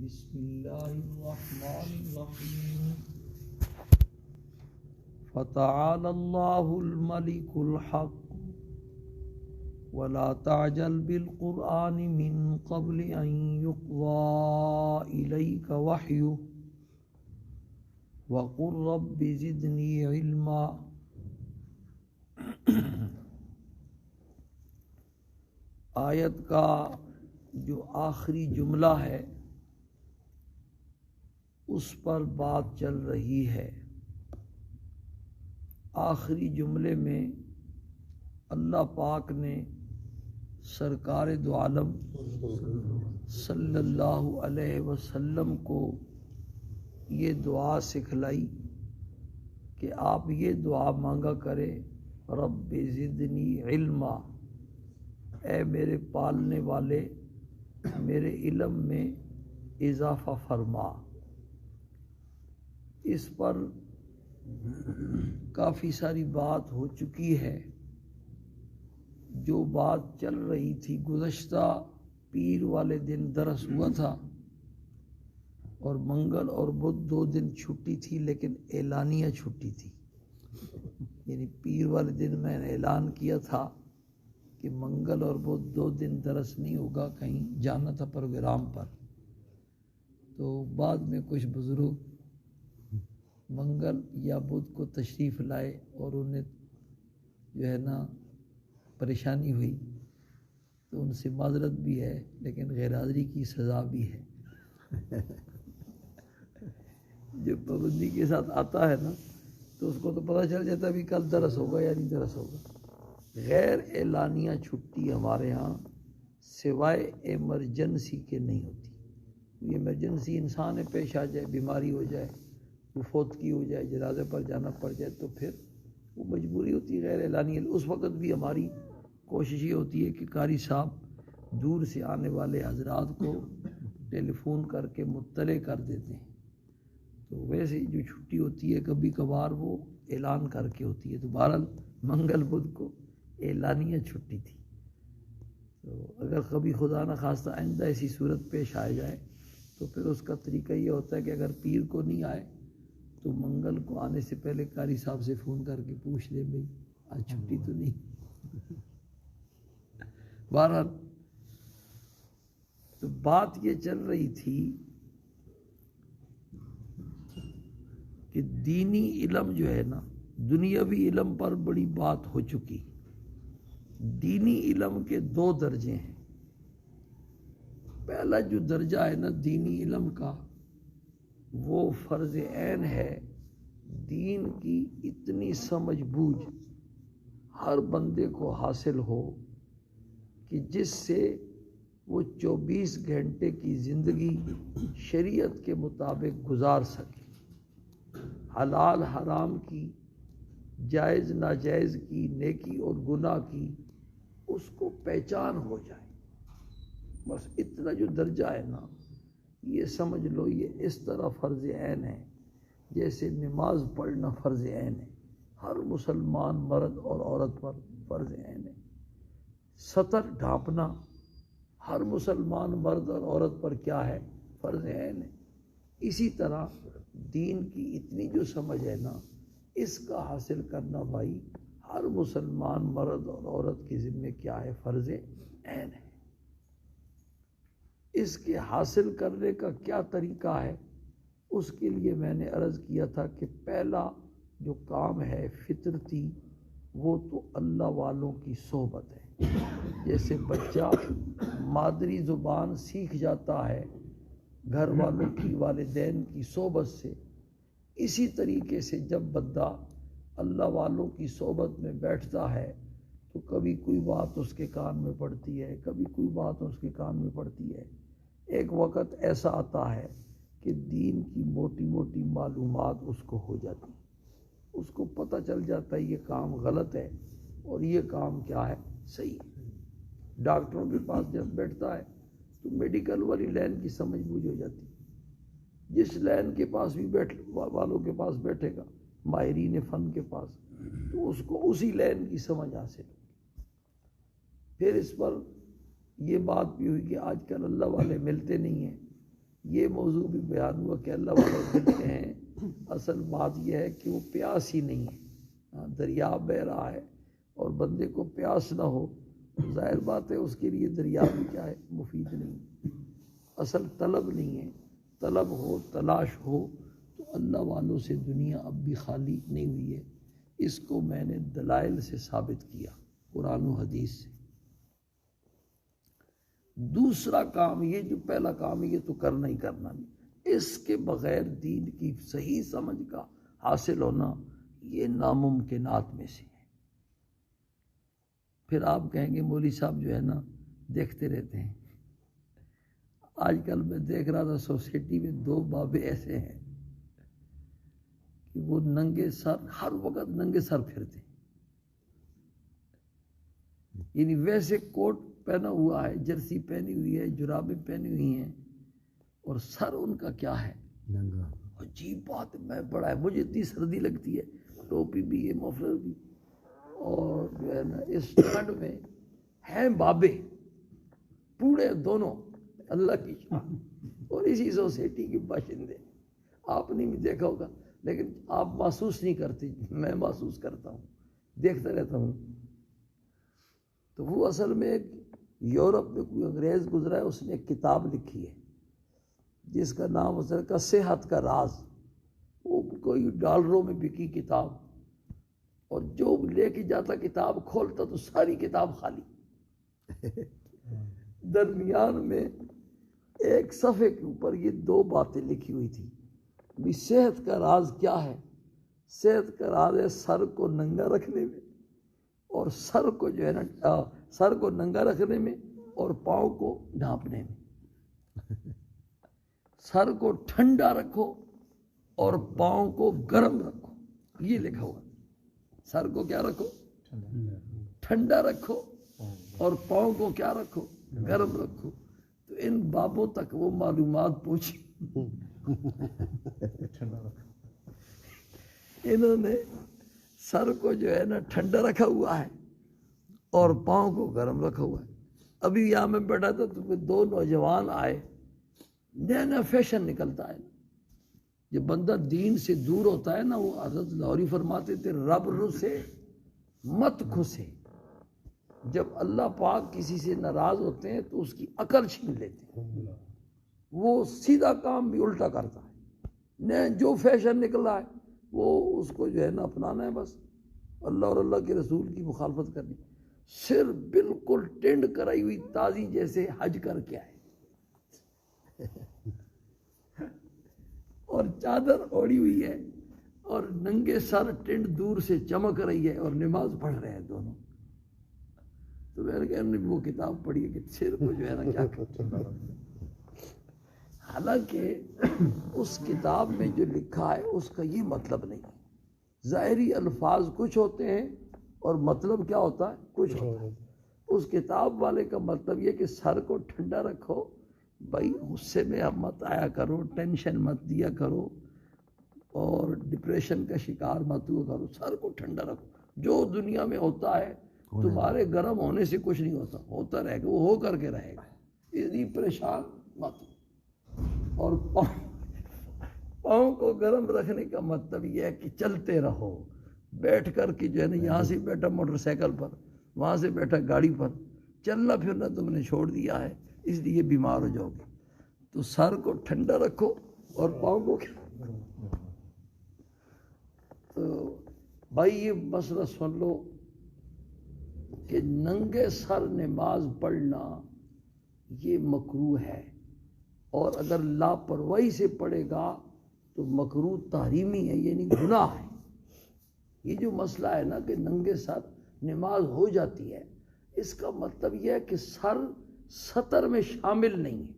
بسم اللہ الرحمن الرحیم فتعالى اللہ الملک الحق ولا تعجل بالقرآن من قبل ان يقضى إليك وحيه وقل رب زدنی علما۔ آیت کا جو آخری جملہ ہے اس پر بات چل رہی ہے۔ آخری جملے میں اللہ پاک نے سرکار دو عالم صلی اللہ علیہ وسلم کو یہ دعا سکھلائی کہ آپ یہ دعا مانگا کرے، رب زدنی علما، اے میرے پالنے والے میرے علم میں اضافہ فرما۔ اس پر کافی ساری بات ہو چکی ہے۔ جو بات چل رہی تھی، گزشتہ پیر والے دن درس ہوا تھا اور منگل اور بدھ 2 دن چھٹی تھی، لیکن اعلانیہ چھٹی تھی۔ یعنی پیر والے دن میں نے اعلان کیا تھا کہ منگل اور بدھ 2 دن درس نہیں ہوگا، کہیں جانا تھا پروگرام پر۔ تو بعد میں کچھ بزرگ منگل یا بدھ کو تشریف لائے اور انہیں جو ہے نا پریشانی ہوئی، تو ان سے معذرت بھی ہے، لیکن غیر حاضری کی سزا بھی ہے۔ جو پابندی کے ساتھ آتا ہے نا تو اس کو تو پتہ چل جاتا ہے بھی کل درس ہوگا یا نہیں درس ہوگا۔ غیر اعلانیہ چھٹی ہمارے ہاں سوائے ایمرجنسی کے نہیں ہوتی۔ یہ ایمرجنسی انسان پیش آ جائے، بیماری ہو جائے، فوتگی ہو جائے، جنازے پر جانا پڑ جائے، تو پھر وہ مجبوری ہوتی ہے غیر اعلانیہ۔ اس وقت بھی ہماری کوشش یہ ہوتی ہے کہ قاری صاحب دور سے آنے والے حضرات کو ٹیلی فون کر کے مطلع کر دیتے ہیں۔ تو ویسے جو چھٹی ہوتی ہے کبھی کبھار وہ اعلان کر کے ہوتی ہے۔ تو بہرحال منگل بدھ کو اعلانیہ چھٹی تھی۔ تو اگر کبھی خدا نہ خواستہ آئندہ ایسی صورت پیش آ جائے تو پھر اس کا طریقہ یہ ہوتا ہے کہ اگر پیر کو نہیں آئے تو منگل کو آنے سے پہلے قاری صاحب سے فون کر کے پوچھ لے، بھئی آج چھٹی تو نہیں۔ بہرحال تو بات یہ چل رہی تھی کہ دینی علم جو ہے نا، دنیاوی علم پر بڑی بات ہو چکی۔ دینی علم کے 2 درجے ہیں۔ پہلا جو درجہ ہے نا دینی علم کا، وہ فرض عین ہے۔ دین کی اتنی سمجھ بوجھ ہر بندے کو حاصل ہو کہ جس سے وہ 24 گھنٹے کی زندگی شریعت کے مطابق گزار سکے۔ حلال حرام کی، جائز ناجائز کی، نیکی اور گناہ کی اس کو پہچان ہو جائے۔ بس اتنا جو درجہ ہے نا، یہ سمجھ لو یہ اس طرح فرض عین ہے جیسے نماز پڑھنا فرض عین ہے۔ ہر مسلمان مرد اور عورت پر فرض عین ہے۔ سطر ڈھانپنا ہر مسلمان مرد اور عورت پر کیا ہے؟ فرض عین ہے۔ اسی طرح دین کی اتنی جو سمجھ ہے نا، اس کا حاصل کرنا بھائی ہر مسلمان مرد اور عورت کے ذمہ کیا ہے؟ فرض عین ہے۔ اس کے حاصل کرنے کا کیا طریقہ ہے؟ اس کے لیے میں نے عرض کیا تھا کہ پہلا جو کام ہے فطرتی، وہ تو اللہ والوں کی صحبت ہے۔ جیسے بچہ مادری زبان سیکھ جاتا ہے گھر والوں کی، والدین کی صحبت سے، اسی طریقے سے جب بندہ اللہ والوں کی صحبت میں بیٹھتا ہے تو کبھی کوئی بات اس کے کان میں پڑتی ہے، کبھی کوئی بات اس کے کان میں پڑتی ہے۔ ایک وقت ایسا آتا ہے کہ دین کی موٹی موٹی معلومات اس کو ہو جاتی، اس کو پتہ چل جاتا ہے یہ کام غلط ہے اور یہ کام کیا ہے؟ صحیح ہے۔ ڈاکٹروں کے پاس جب بیٹھتا ہے تو میڈیکل والی لائن کی سمجھ بوجھ ہو جاتی۔ جس لائن کے پاس بھی والوں کے پاس بیٹھے گا، ماہرین فن کے پاس، تو اس کو اسی لائن کی سمجھ حاصل ہوگی۔ پھر اس پر یہ بات بھی ہوئی کہ آج کل اللہ والے ملتے نہیں ہیں، یہ موضوع بھی بیان ہوا کہ اللہ والے ملتے ہیں، اصل بات یہ ہے کہ وہ پیاس ہی نہیں ہے، دریا بہہ رہا ہے اور بندے کو پیاس نہ ہو، ظاہر بات ہے اس کے لیے دریا بھی کیا ہے، مفید نہیں۔ اصل طلب نہیں ہے، طلب ہو، تلاش ہو تو اللہ والوں سے دنیا اب بھی خالی نہیں ہوئی ہے۔ اس کو میں نے دلائل سے ثابت کیا، قرآن و حدیث سے۔ دوسرا کام یہ جو پہلا کام ہے یہ تو کرنا ہی کرنا نہیں، اس کے بغیر دین کی صحیح سمجھ کا حاصل ہونا یہ ناممکنات میں سے ہے۔ پھر آپ کہیں گے مولوی صاحب جو ہے نا دیکھتے رہتے ہیں، آج کل میں دیکھ رہا تھا سوسائٹی میں 2 بابے ایسے ہیں کہ وہ ننگے سر، ہر وقت ننگے سر پھرتے ہیں، یعنی ویسے کوٹ پہنا ہوا ہے، جرسی پہنی ہوئی ہے، جرابیں پہنی ہوئی ہیں، اور سر ان کا کیا ہے، ننگا۔ عجیب بات ہے، میں بڑا ہے، مجھے اتنی سردی لگتی ہے، ٹوپی بھی ہے، مفلر بھی، اور جو ہے نا اس ٹھنڈ میں ہیں بابے پورے دونوں اللہ کی شان، اور اسی سوسائٹی کے باشندے۔ آپ نے بھی دیکھا ہوگا لیکن آپ محسوس نہیں کرتے، میں محسوس کرتا ہوں، دیکھتا رہتا ہوں۔ تو وہ اصل میں ایک یورپ میں کوئی انگریز گزرا ہے، اس نے ایک کتاب لکھی ہے جس کا نام اس کا صحت کا راز، وہ کوئی ڈالروں میں بکی کتاب، اور جو لے کے جاتا کتاب کھولتا تو ساری کتاب خالی، درمیان میں ایک صفحے کے اوپر یہ 2 باتیں لکھی ہوئی تھی بھی صحت کا راز کیا ہے؟ صحت کا راز ہے سر کو ننگا رکھنے میں، اور سر کو جو ہے نا سر کو ننگا رکھنے میں اور پاؤں کو ڈھانپنے میں۔ سر کو ٹھنڈا رکھو اور پاؤں کو گرم رکھو، یہ لکھا ہوا۔ سر کو کیا رکھو؟ ٹھنڈا رکھو، اور پاؤں کو کیا رکھو؟ گرم رکھو۔ تو ان بابوں تک وہ معلومات پہنچی، انہوں نے سر کو جو ہے نا ٹھنڈا رکھا ہوا ہے اور پاؤں کو گرم رکھا ہوا ہے۔ ابھی یہاں میں بیٹھا تھا تو 2 نوجوان آئے، نیا نیا فیشن نکلتا ہے، جب بندہ دین سے دور ہوتا ہے نا، وہ حضرت لاہوری فرماتے تھے رب رسے مت کھسے، جب اللہ پاک کسی سے ناراض ہوتے ہیں تو اس کی عقل چھین لیتے ہیں، وہ سیدھا کام بھی الٹا کرتا ہے، نیا جو فیشن نکلا ہے وہ اس کو جو ہے نا اپنانا ہے، بس اللہ اور اللہ کے رسول کی مخالفت کرنی، صرف بالکل ٹینڈ کرائی ہوئی تازی جیسے حج کر کے آئے اور چادر اوڑی ہوئی ہے اور ننگے سر ٹینڈ دور سے چمک رہی ہے اور نماز پڑھ رہے ہیں دونوں۔ تو میں نے کہا ہم نے وہ کتاب پڑھی ہے کہ سر کو جو ہے نا کیا کرتا، حالانکہ اس کتاب میں جو لکھا ہے اس کا یہ مطلب نہیں، ظاہری الفاظ کچھ ہوتے ہیں اور مطلب کیا ہوتا ہے، کچھ ہوتا ہے۔ اس کتاب والے کا مطلب یہ کہ سر کو ٹھنڈا رکھو، بھائی غصے میں اب مت آیا کرو، ٹینشن مت دیا کرو، اور ڈپریشن کا شکار مت ہوا کرو، سر کو ٹھنڈا رکھو، جو دنیا میں ہوتا ہے تمہارے گرم ہونے سے کچھ نہیں ہوتا، ہوتا رہے گا، وہ ہو کر کے رہے گا، اس لیے پریشان مت ہو۔ اور پاؤں کو گرم رکھنے کا مطلب یہ ہے کہ چلتے رہو، بیٹھ کر کے جو ہے نا یہاں سے بیٹھا موٹر سائیکل پر، وہاں سے بیٹھا گاڑی پر، چلنا پھرنا تم نے چھوڑ دیا ہے، اس لیے بیمار ہو جاؤ گے۔ تو سر کو ٹھنڈا رکھو اور پاؤں کو تو بھائی یہ مسئلہ سن لو کہ ننگے سر نماز پڑھنا یہ مکروہ ہے، اور اگر لاپرواہی سے پڑھے گا تو مکروہ تحریمی ہے، یعنی گناہ ہے۔ یہ جو مسئلہ ہے نا کہ ننگے سر نماز ہو جاتی ہے، اس کا مطلب یہ ہے کہ سر سطر میں شامل نہیں ہے،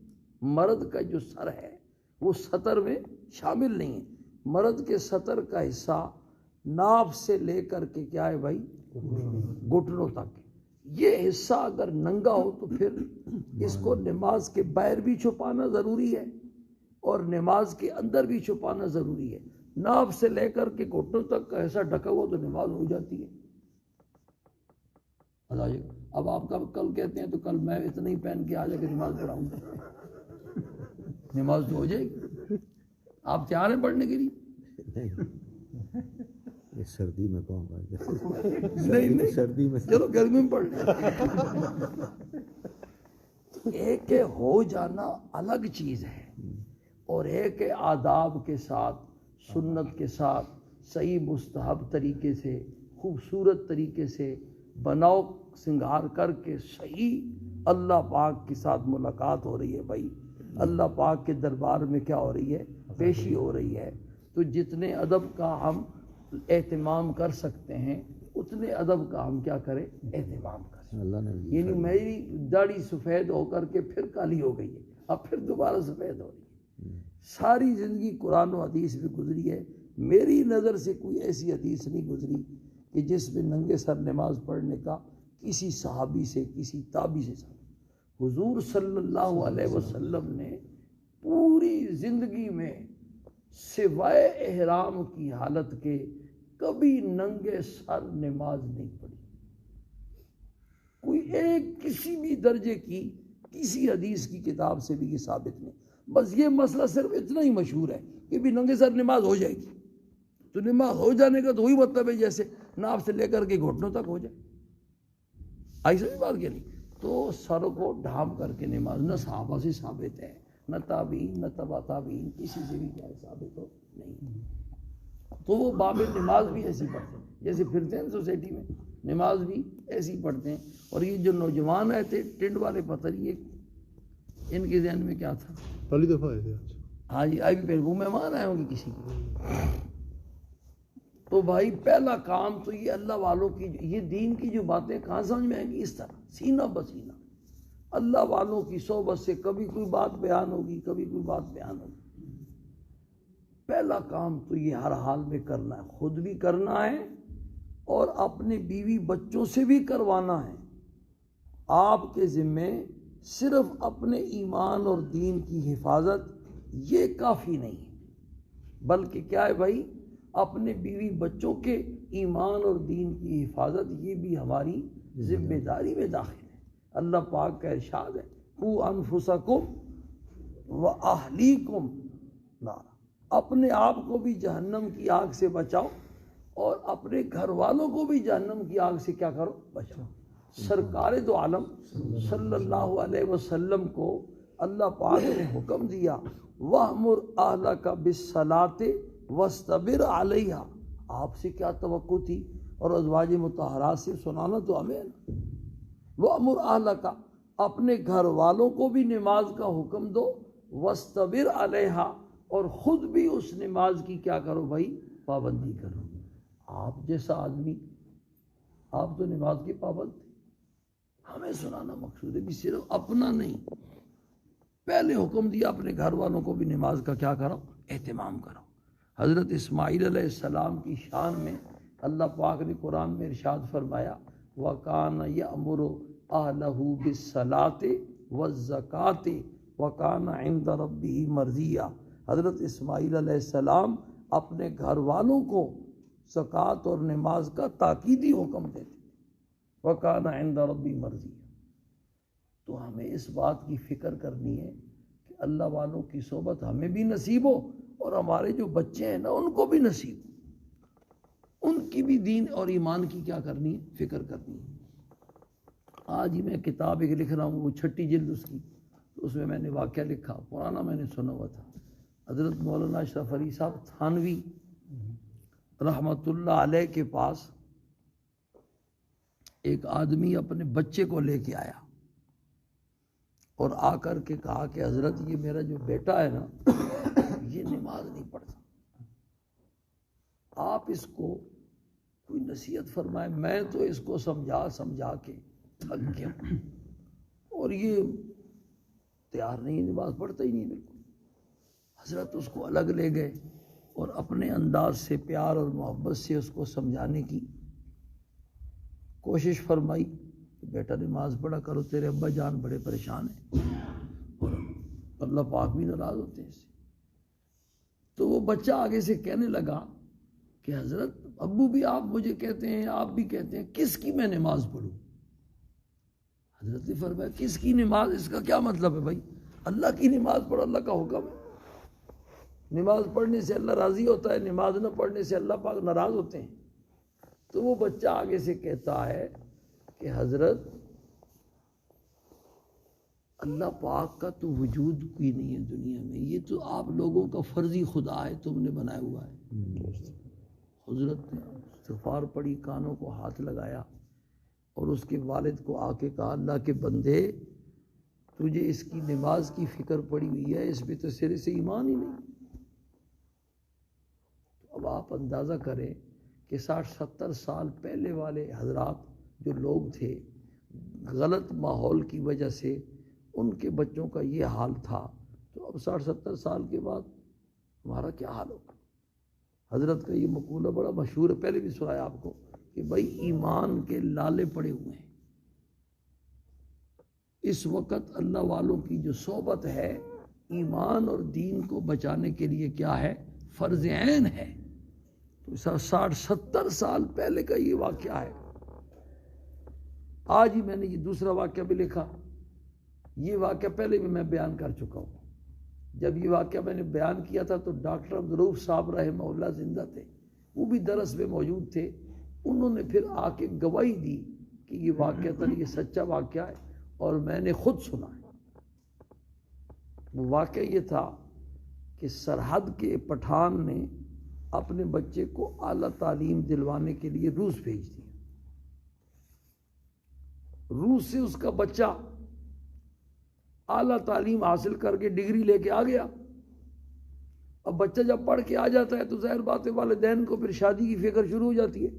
مرد کا جو سر ہے وہ سطر میں شامل نہیں ہے، مرد کے سطر کا حصہ ناف سے لے کر کے کیا ہے بھائی، گھٹنوں تک، یہ حصہ اگر ننگا ہو تو پھر اس کو نماز کے باہر بھی چھپانا ضروری ہے اور نماز کے اندر بھی چھپانا ضروری ہے۔ ناف سے لے کر کے گھٹنوں تک کا حصہ ڈھکا ہوا تو نماز ہو جاتی ہے۔ اب آپ کا کل کہتے ہیں تو کل میں اتنا ہی پہن کے آ جا کے نماز پڑھاؤں گا، نماز تو ہو جائے گی. آپ تیار ہیں پڑھنے کے لیے؟ یہ سردی میں کون نہیں سردی میں چلو گرمی میں پڑھ لیں. ایک ہے ہو جانا الگ چیز ہے، اور ایک ہے آداب کے ساتھ، سنت کے ساتھ، صحیح مستحب طریقے سے، خوبصورت طریقے سے بناؤ سنگار کر کے صحیح اللہ پاک کے ساتھ ملاقات ہو رہی ہے. بھائی اللہ پاک کے دربار میں کیا ہو رہی ہے؟ پیشی ہو رہی ہے. تو جتنے ادب کا ہم اہتمام کر سکتے ہیں اتنے ادب کا ہم کیا کریں؟ اہتمام کریں. اللہ نے یعنی میری داڑھی سفید ہو کر کے پھر کالی ہو گئی ہے، اب پھر دوبارہ سفید ہو رہی ہے. ساری زندگی قرآن و حدیث میں گزری ہے. میری نظر سے کوئی ایسی حدیث نہیں گزری کہ جس میں ننگے سر نماز پڑھنے کا کسی صحابی سے، کسی تابعی سے ثابت. حضور صلی اللہ علیہ وسلم نے پوری زندگی میں سوائے احرام کی حالت کے کبھی ننگے سر نماز نہیں پڑھی. کوئی ایک کسی بھی درجے کی کسی حدیث کی کتاب سے بھی یہ ثابت نہیں. بس یہ مسئلہ صرف اتنا ہی مشہور ہے کہ بھی ننگے سر نماز ہو جائے گی. تو نماز ہو جانے کا تو وہی مطلب ہے جیسے ناف سے لے کر کے گھٹنوں تک ہو جائے. آئی سمجھ بات کیا نہیں؟ تو سر کو ڈھانپ کر کے نماز نہ صحابہ سے ثابت ہے، نہ تابعین، نہ تبع تابعین، کسی سے بھی کیا ثابت ہو نہیں. تو وہ باب نماز بھی ایسی پڑھتے ہیں جیسے پھرتے ہیں سوسائٹی میں، نماز بھی ایسی پڑھتے ہیں. اور یہ جو نوجوان آئے تھے ٹینٹ والے، پتہ نہیں یہ ان کے ذہن میں کیا تھا. پہلی دفعہ آئے تھے آج. ہاں جی، آئی بھی پہلے وہ مہمان آئے ہوں گے کسی کے. تو بھائی پہلا کام تو یہ اللہ والوں کی، یہ دین کی جو باتیں کہاں سمجھ میں آئیں گی؟ اس طرح سینہ بسینہ اللہ والوں کی صحبت سے کبھی کوئی بات بیان ہوگی، کبھی کوئی بات بیان ہوگی. پہلا کام تو یہ ہر حال میں کرنا ہے، خود بھی کرنا ہے اور اپنے بیوی بچوں سے بھی کروانا ہے. آپ کے ذمے صرف اپنے ایمان اور دین کی حفاظت یہ کافی نہیں ہے، بلکہ کیا ہے بھائی، اپنے بیوی بچوں کے ایمان اور دین کی حفاظت یہ بھی ہماری ذمہ داری میں داخل ہے. اللہ پاک کا ارشاد ہے، قوا انفسکم واہلیکم نارا، اپنے آپ کو بھی جہنم کی آگ سے بچاؤ اور اپنے گھر والوں کو بھی جہنم کی آگ سے کیا کرو؟ بچاؤ. سرکار دو عالم صلی اللہ علیہ وسلم کو اللہ پاک نے حکم دیا، وَأْمُرْ أَهْلَكَ بِالصَّلَاةِ وَاسْتَبِرْ عَلَيْهَا. آپ سے کیا توقع تھی؟ اور ازواج مطہرات سے سنانا تو ہمیں ہے نا. وَأْمُرْ أَهْلَكَ، اپنے گھر والوں کو بھی نماز کا حکم دو، وَاسْتَبِرْ عَلَيْهَا، اور خود بھی اس نماز کی کیا کرو بھائی؟ پابندی کرو. آپ جیسا آدمی، آپ تو نماز کی پابند تھے، ہمیں سنانا مقصود ہے بھی صرف اپنا نہیں. پہلے حکم دیا اپنے گھر والوں کو بھی نماز کا کیا کرو؟ اہتمام کرو. حضرت اسماعیل علیہ السلام کی شان میں اللہ پاک نے قرآن میں ارشاد فرمایا، وَكَانَ يَأْمُرُ أَهْلَهُ بِالصَّلَاةِ وَالزَّكَاةِ وَكَانَ عِندَ رَبِّهِ مَرْضِيًّا. حضرت اسماعیل علیہ السلام اپنے گھر والوں کو زکوٰۃ اور نماز کا تاکیدی حکم دیتے تھے. وَكَانَ عِندَ رَبِّهِ مَرْضِيًّا. تو ہمیں اس بات کی فکر کرنی ہے کہ اللہ والوں کی صحبت ہمیں بھی نصیب ہو اور ہمارے جو بچے ہیں نا ان کو بھی نصیب ہو. ان کی بھی دین اور ایمان کی کیا کرنی ہے؟ فکر کرنی ہے. آج ہی میں کتاب ایک لکھ رہا ہوں، وہ 6 جلد اس کی، تو اس میں میں نے واقعہ لکھا، پرانا میں نے سنا ہوا تھا. حضرت مولانا اشرف علی صاحب تھانوی رحمۃ اللہ علیہ کے پاس ایک آدمی اپنے بچے کو لے کے آیا اور آ کر کے کہا کہ حضرت یہ میرا جو بیٹا ہے نا یہ نماز نہیں پڑھتا، آپ اس کو کوئی نصیحت فرمائے. میں تو اس کو سمجھا کے تھک گیا اور یہ تیار نہیں، نماز پڑھتا ہی نہیں بالکل. حضرت اس کو الگ لے گئے اور اپنے انداز سے پیار اور محبت سے اس کو سمجھانے کی کوشش فرمائی کہ بیٹا نماز پڑھا کرو، تیرے ابا جان بڑے پریشان ہیں اور اللہ پاک بھی ناراض ہوتے ہیں اس سے. تو وہ بچہ آگے سے کہنے لگا کہ حضرت ابو بھی آپ مجھے کہتے ہیں، آپ بھی کہتے ہیں، کس کی میں نماز پڑھوں؟ حضرت نے فرمایا کس کی نماز، اس کا کیا مطلب ہے بھائی؟ اللہ کی نماز پڑھو، اللہ کا حکم ہے۔ نماز پڑھنے سے اللہ راضی ہوتا ہے، نماز نہ پڑھنے سے اللہ پاک ناراض ہوتے ہیں۔ تو وہ بچہ آگے سے کہتا ہے کہ حضرت اللہ پاک کا تو وجود کوئی نہیں ہے دنیا میں، یہ تو آپ لوگوں کا فرضی خدا ہے، تم نے بنایا ہوا ہے۔ حضرت نے استغفار پڑھی، کانوں کو ہاتھ لگایا اور اس کے والد کو آ کے کہا اللہ کے بندے تجھے اس کی نماز کی فکر پڑی ہوئی ہے، اس پہ تو سرے سے ایمان ہی نہیں۔ اب آپ اندازہ کریں کہ 60-70 سال پہلے والے حضرات جو لوگ تھے، غلط ماحول کی وجہ سے ان کے بچوں کا یہ حال تھا، تو اب 60-70 سال کے بعد ہمارا کیا حال ہوگا؟ حضرت کا یہ مقولہ بڑا مشہور ہے، پہلے بھی سنایا آپ کو کہ بھائی ایمان کے لالے پڑے ہوئے ہیں۔ اس وقت اللہ والوں کی جو صحبت ہے ایمان اور دین کو بچانے کے لیے کیا ہے؟ فرض عین ہے۔ تو 60-70 سال پہلے کا یہ واقعہ ہے۔ آج ہی میں نے یہ دوسرا واقعہ بھی لکھا، یہ واقعہ پہلے بھی میں بیان کر چکا ہوں۔ جب یہ واقعہ میں نے بیان کیا تھا تو ڈاکٹر عبدالرؤف صاحب رحمہ اللہ زندہ تھے، وہ بھی درس میں موجود تھے۔ انہوں نے پھر آ کے گواہی دی کہ یہ واقعہ یہ سچا واقعہ ہے اور میں نے خود سنا ہے۔ وہ واقعہ یہ تھا کہ سرحد کے پٹھان نے اپنے بچے کو اعلیٰ تعلیم دلوانے کے لیے روس بھیج دیا۔ روس سے اس کا بچہ اعلیٰ تعلیم حاصل کر کے ڈگری لے کے آ گیا۔ اب بچہ جب پڑھ کے آ جاتا ہے تو ظاہر بات ہے والدین کو پھر شادی کی فکر شروع ہو جاتی ہے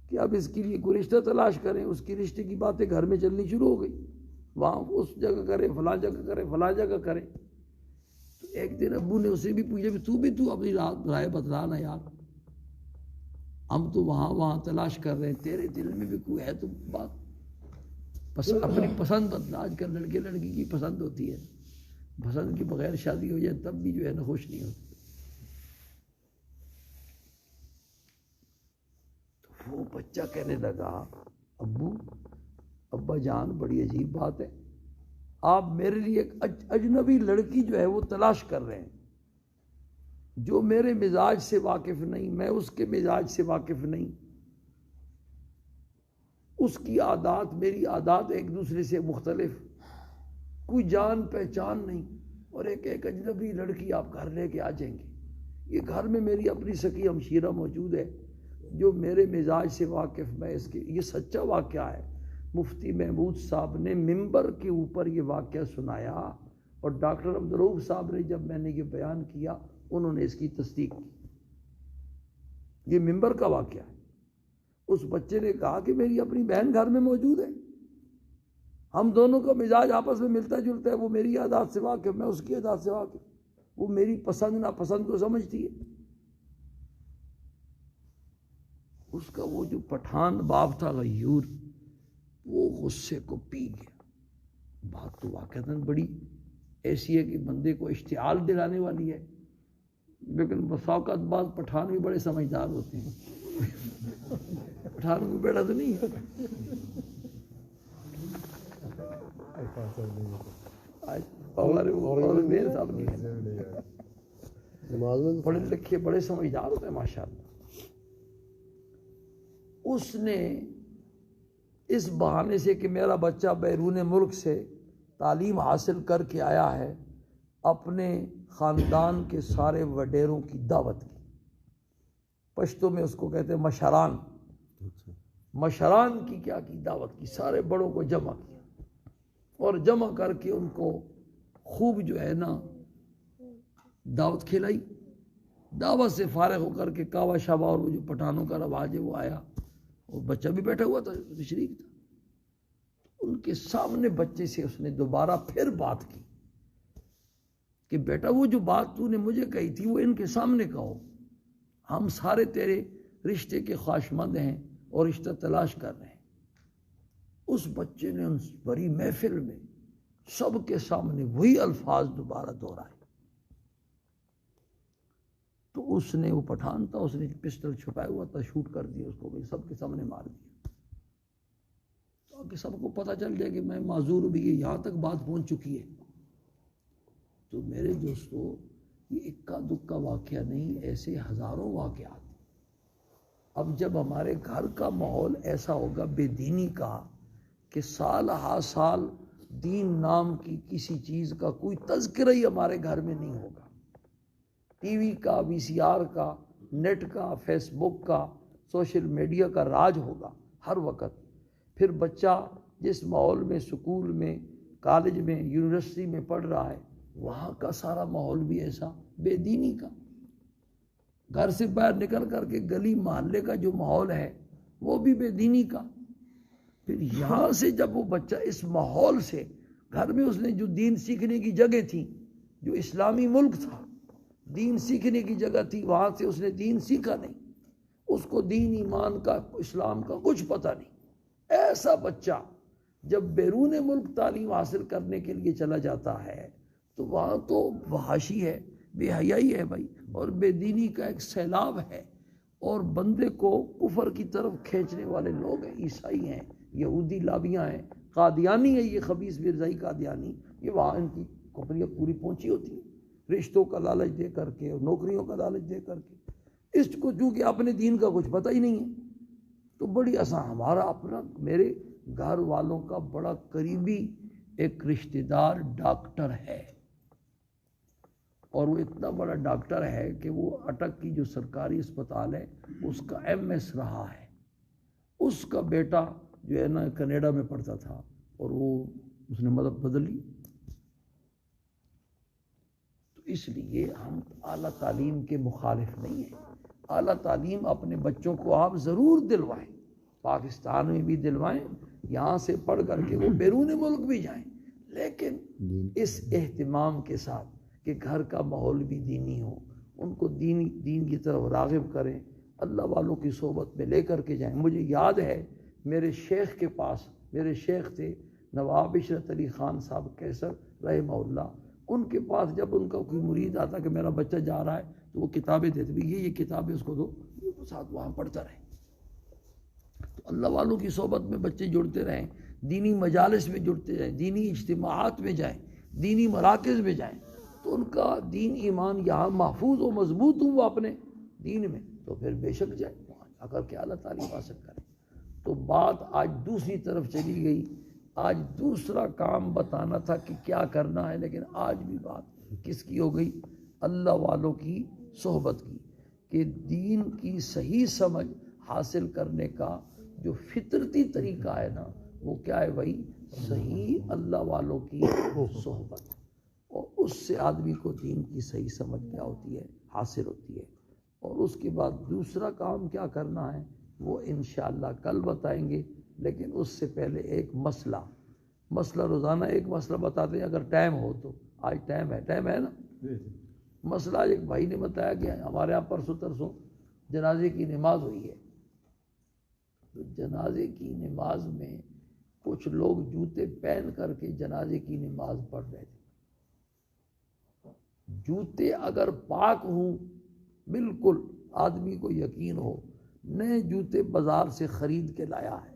کہ اب اس کے لیے کوئی رشتہ تلاش کریں۔ اس کی رشتے کی باتیں گھر میں چلنی شروع ہو گئی، وہاں اس جگہ کریں، فلاں جگہ کریں، فلاں جگہ کریں۔ تو ایک دن ابو نے اسے بھی پوچھا کہ تو اپنی رائے بتلا نا یار، ہم تو وہاں تلاش کر رہے ہیں، تیرے دل میں بھی کوئی ہے تو بات اپنی پسند بدلا۔ آج کل لڑکے لڑکی کی پسند ہوتی ہے، پسند کے بغیر شادی ہو جائے تب بھی جو ہے نا خوش نہیں ہوتی۔ تو وہ بچہ کہنے لگا ابا جان بڑی عجیب بات ہے، آپ میرے لیے ایک اجنبی لڑکی جو ہے وہ تلاش کر رہے ہیں جو میرے مزاج سے واقف نہیں، میں اس کے مزاج سے واقف نہیں، اس کی عادات میری عادات ایک دوسرے سے مختلف، کوئی جان پہچان نہیں، اور ایک اجنبی لڑکی آپ گھر لے کے آ جائیں گے۔ یہ گھر میں میری اپنی سکی ہمشیرہ موجود ہے جو میرے مزاج سے واقف، میں اس کے، یہ سچا واقعہ ہے۔ مفتی محمود صاحب نے ممبر کے اوپر یہ واقعہ سنایا اور ڈاکٹر عبدالرؤف صاحب نے جب میں نے یہ بیان کیا انہوں نے اس کی تصدیق کی۔ یہ ممبر کا واقعہ ہے۔ اس بچے نے کہا کہ میری اپنی بہن گھر میں موجود ہے، ہم دونوں کا مزاج آپس میں ملتا جلتا ہے، وہ میری عادات سے واقف، میں اس کی عادات سے واقف، وہ میری پسند ناپسند کو سمجھتی ہے۔ اس کا وہ جو پٹھان باپ تھا غیور، وہ غصے کو پی گیا۔ بات تو واقعتاً بڑی ایسی ہے کہ بندے کو اشتعال دلانے والی ہے، لیکن بسا اوقات بعض پٹھان بھی بڑے سمجھدار ہوتے ہیں۔ پٹھان کو بیٹا تو نہیں ہے، پڑھے لکھے بڑے سمجھدار ہوتے ہیں ماشاءاللہ۔ اس نے اس بہانے سے کہ میرا بچہ بیرون ملک سے تعلیم حاصل کر کے آیا ہے، اپنے خاندان کے سارے وڈیروں کی دعوت کی۔ پشتو میں اس کو کہتے ہیں مشران، مشران کی کیا کی دعوت کی، سارے بڑوں کو جمع کیا اور جمع کر کے ان کو خوب جو ہے نا دعوت کھلائی۔ دعوت سے فارغ ہو کر کے کعوہ شعبہ اور وہ جو پٹھانوں کا رواج ہے وہ آیا، اور بچہ بھی بیٹھا ہوا تھا، شریک تھا۔ ان کے سامنے بچے سے اس نے دوبارہ پھر بات کی کہ بیٹا وہ جو بات تو نے مجھے کہی تھی وہ ان کے سامنے کہو، ہم سارے تیرے رشتے کے خواہشمند ہیں اور رشتہ تلاش کر رہے ہیں۔ اس بچے نے ان بڑی محفل میں سب کے سامنے وہی الفاظ دوبارہ دہرائے۔ تو اس نے، وہ پٹھان تھا، اس نے پسٹل چھپایا ہوا تھا، شوٹ کر دیا اس کو، سب کے سامنے مار دیا تاکہ سب کو پتہ چل جائے کہ میں معذور بھی، یہاں تک بات پہنچ چکی ہے۔ تو میرے دوستو یہ اکا دکا واقعہ نہیں، ایسے ہزاروں واقعات۔ اب جب ہمارے گھر کا ماحول ایسا ہوگا بے دینی کا کہ سال ہا سال دین نام کی کسی چیز کا کوئی تذکرہ ہی ہمارے گھر میں نہیں ہوگا، ٹی وی کا، وی سی آر کا، نیٹ کا، فیس بک کا، سوشل میڈیا کا راج ہوگا ہر وقت، پھر بچہ جس ماحول میں اسکول میں، کالج میں، یونیورسٹی میں پڑھ رہا ہے وہاں کا سارا ماحول بھی ایسا بے دینی کا۔ گھر سے باہر نکل کر کے گلی محلے کا جو ماحول ہے وہ بھی بے دینی کا۔ پھر یہاں سے جب وہ بچہ اس ماحول سے، گھر میں اس نے جو دین سیکھنے کی جگہ تھی، جو اسلامی ملک تھا، دین سیکھنے کی جگہ تھی، وہاں سے اس نے دین سیکھا نہیں، اس کو دین ایمان کا، اسلام کا کچھ پتہ نہیں۔ ایسا بچہ جب بیرون ملک تعلیم حاصل کرنے کے لیے چلا جاتا ہے تو وہاں تو فحاشی ہے، بے حیائی ہے بھائی، اور بے دینی کا ایک سیلاب ہے، اور بندے کو کفر کی طرف کھینچنے والے لوگ ہیں، عیسائی ہیں، یہودی لابیاں ہیں، قادیانی ہے یہ خبیث مرزائی قادیانی، یہ وہاں ان کی کمپنیاں پوری پہنچی ہوتی ہیں رشتوں کا لالچ دے کر کے اور نوکریوں کا لالچ دے کر کے۔ اس کو چونکہ اپنے دین کا کچھ پتہ ہی نہیں ہے تو بڑی آسان، ہمارا اپنا، میرے گھر والوں کا بڑا قریبی ایک رشتہ دار ڈاکٹر ہے، اور وہ اتنا بڑا ڈاکٹر ہے کہ وہ اٹک کی جو سرکاری اسپتال ہے اس کا MS رہا ہے، اس کا بیٹا جو ہے نا کینیڈا میں پڑھتا تھا اور وہ اس نے مذہب بدل لی۔ تو اس لیے ہم اعلیٰ تعلیم کے مخالف نہیں ہیں، اعلیٰ تعلیم اپنے بچوں کو آپ ضرور دلوائیں، پاکستان میں بھی دلوائیں، یہاں سے پڑھ کر کے وہ بیرون ملک بھی جائیں، لیکن اس اہتمام کے ساتھ کہ گھر کا ماحول بھی دینی ہو، ان کو دین کی طرف راغب کریں، اللہ والوں کی صحبت میں لے کر کے جائیں۔ مجھے یاد ہے میرے شیخ کے پاس، میرے شیخ تھے نواب عشرت علی خان صاحب کیسر رحمہ اللہ، ان کے پاس جب ان کا کوئی مرید آتا کہ میرا بچہ جا رہا ہے تو وہ کتابیں دیتے بھی، یہ کتابیں اس کو دو، ساتھ وہاں پڑھتا رہے۔ تو اللہ والوں کی صحبت میں بچے جڑتے رہیں، دینی مجالس میں جڑتے جائیں، دینی اجتماعات میں جائیں، دینی مراکز میں جائیں، تو ان کا دین ایمان یہاں محفوظ و مضبوط ہوں وہ اپنے دین میں، تو پھر بے شک جائیں وہاں جا کر کے اعلیٰ تعلیم حاصل کریں۔ تو بات آج دوسری طرف چلی گئی، آج دوسرا کام بتانا تھا کہ کیا کرنا ہے، لیکن آج بھی بات کس کی ہو گئی؟ اللہ والوں کی صحبت کی، کہ دین کی صحیح سمجھ حاصل کرنے کا جو فطرتی طریقہ ہے نا وہ کیا ہے بھائی؟ صحیح اللہ والوں کی صحبت، اور اس سے آدمی کو دین کی صحیح سمجھ کیا ہوتی ہے؟ حاصل ہوتی ہے۔ اور اس کے بعد دوسرا کام کیا کرنا ہے وہ انشاءاللہ کل بتائیں گے، لیکن اس سے پہلے ایک مسئلہ روزانہ ایک مسئلہ بتاتے ہیں اگر ٹائم ہو تو۔ آج ٹائم ہے نا؟ مسئلہ ایک بھائی نے بتایا کہ ہمارے یہاں پرسوں ترسوں جنازے کی نماز ہوئی ہے، تو جنازے کی نماز میں کچھ لوگ جوتے پہن کر کے جنازے کی نماز پڑھ رہے تھے۔ جوتے اگر پاک ہوں، بالکل آدمی کو یقین ہو نئے جوتے بازار سے خرید کے لایا ہے،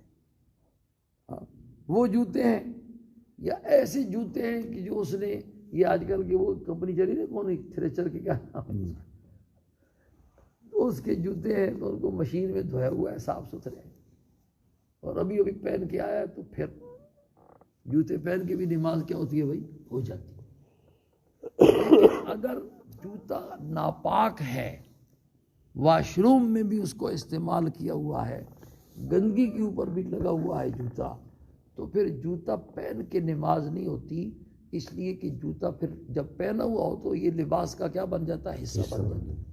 وہ جوتے ہیں، یا ایسے جوتے ہیں کہ جو اس نے، یہ آج کل کی وہ کمپنی چلی نا کون تھریچر کے کیا نام، تو اس کے جوتے ہیں تو ان کو مشین میں دھویا ہوا ہے، صاف ستھرے ہیں، اور ابھی پہن کے آیا تو پھر جوتے پہن کے بھی نماز کیا ہوتی ہے بھائی؟ ہو جاتی ہے۔ لیکن اگر جوتا ناپاک ہے، واش روم میں بھی اس کو استعمال کیا ہوا ہے، گندگی کے اوپر بھی لگا ہوا ہے جوتا، تو پھر جوتا پہن کے نماز نہیں ہوتی، اس لیے کہ جوتا پھر جب پہنا ہوا ہو تو یہ لباس کا کیا بن جاتا ہے؟ حصہ بن جاتا ہے۔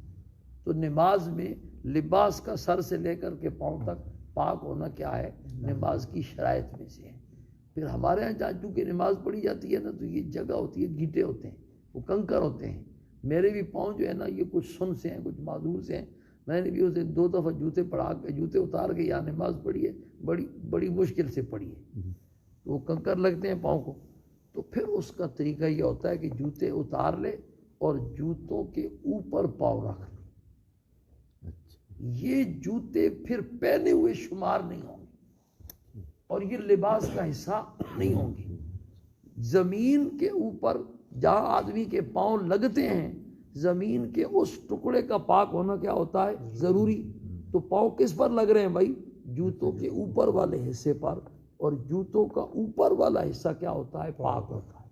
تو نماز میں لباس کا سر سے لے کر کے پاؤں تک پاک ہونا کیا ہے؟ نماز کی شرائط میں سے ہے۔ پھر ہمارے یہاں جہاں چونکہ نماز پڑھی جاتی ہے نا تو یہ جگہ ہوتی ہے، گھیٹے ہوتے ہیں، وہ کنکر ہوتے ہیں، میرے بھی پاؤں جو ہے نا یہ کچھ سن سے ہیں، کچھ معذور سے ہیں، میں نے بھی اسے 2 دفعہ جوتے اتار کے یہاں نماز پڑھی ہے، بڑی مشکل سے پڑھی ہے، تو وہ کنکر لگتے ہیں پاؤں کو۔ تو پھر اس کا طریقہ یہ ہوتا ہے کہ جوتے اتار لے اور جوتوں کے اوپر پاؤں رکھ لے، یہ جوتے پھر پہنے ہوئے شمار نہیں ہوں گے اور یہ لباس کا حصہ نہیں ہوں گے۔ زمین کے اوپر جہاں آدمی کے پاؤں لگتے ہیں زمین کے اس ٹکڑے کا پاک ہونا کیا ہوتا ہے؟ ضروری۔ تو پاؤں کس پر لگ رہے ہیں بھائی؟ جوتوں کے اوپر والے حصے پر، اور جوتوں کا اوپر والا حصہ کیا ہوتا ہے؟ پاک ہوتا ہے۔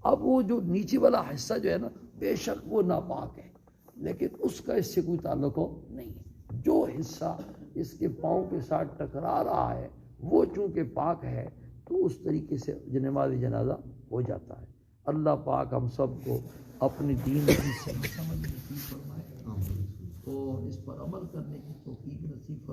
اب وہ جو نیچے والا حصہ جو ہے نا، بے شک وہ ناپاک ہے، لیکن اس کا اس سے کوئی تعلق نہیں ہے۔ جو حصہ اس کے پاؤں کے ساتھ ٹکرا رہا ہے وہ چونکہ پاک ہے تو اس طریقے سے نماز جنازہ ہو جاتا ہے۔ اللہ پاک ہم سب کو اپنی دین کی صحیح سمجھ نصیب فرمائے اور اس پر عمل کرنے کی توفیق نصیب فرمائے۔